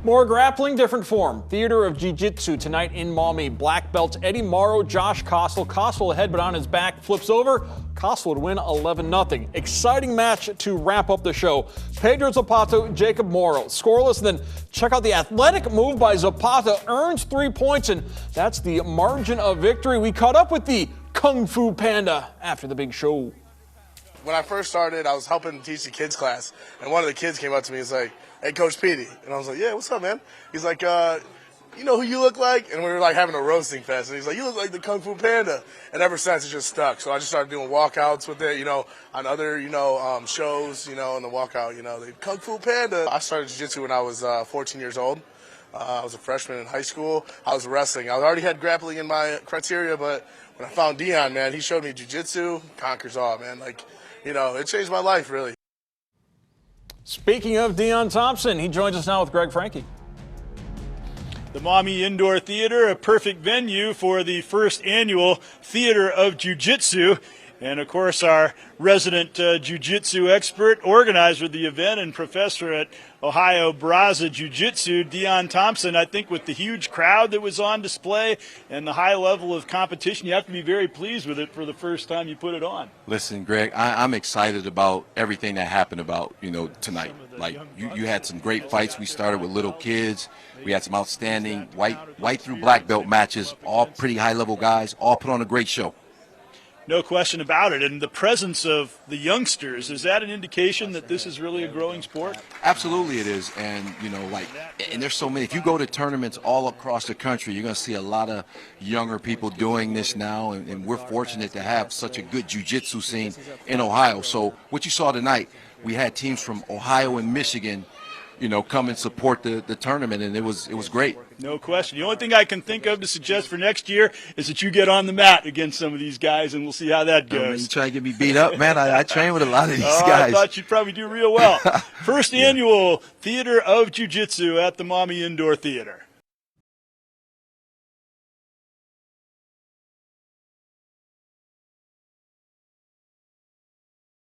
More grappling, different form. Theater of Jiu-Jitsu tonight in Maumee. Black belts Eddie Morrow, Josh Kossel. Kossel ahead, but on his back, flips over. Kossel would win 11-0. Exciting match to wrap up the show. Pedro Zapata, Jacob Morrow. Scoreless, and then check out the athletic move by Zapata. Earns 3 points, and that's the margin of victory. We caught up with the Kung Fu Panda after the big show. When I first started, I was helping teach the kids class, and one of the kids came up to me and was like, "Hey, Coach Petey." And I was like, "Yeah, what's up, man?" He's like, "You know who you look like?" And we were like having a roasting fest, and he's like, "You look like the Kung Fu Panda." And ever since, it just stuck. So I just started doing walkouts with it, on other, shows, in the walkout, the Kung Fu Panda. I started jiu-jitsu when I was 14 years old. I was a freshman in high school. I was wrestling. I already had grappling in my criteria, but when I found Dion, man, he showed me jiu-jitsu, conquers all, man. It changed my life, really. Speaking of Deon Thompson, he joins us now with Greg Frankie. The Maumee Indoor Theater, a perfect venue for the first annual Theater of Jiu-Jitsu. And, of course, our resident jiu-jitsu expert, organizer of the event, and professor at Ohio Braza Jiu-Jitsu, Deon Thompson. I think with the huge crowd that was on display and the high level of competition, you have to be very pleased with it for the first time you put it on. Listen, Greg, I'm excited about everything that happened tonight. Like, you had some great fights. We started with little kids. We had some outstanding white through black belt matches, all pretty high-level guys, all put on a great show. No question about it. And the presence of the youngsters, is that an indication that this is really a growing sport? Absolutely it is. And, and there's so many. If you go to tournaments all across the country, you're going to see a lot of younger people doing this now. And we're fortunate to have such a good jiu-jitsu scene in Ohio. So what you saw tonight, we had teams from Ohio and Michigan, come and support the tournament, and it was great. No question. The only thing I can think of to suggest for next year is that you get on the mat against some of these guys, and we'll see how that goes. You try to get me beat up, man. I train with a lot of these guys. I thought you'd probably do real well. First annual Theater of Jiu-Jitsu at the Maumee Indoor Theater.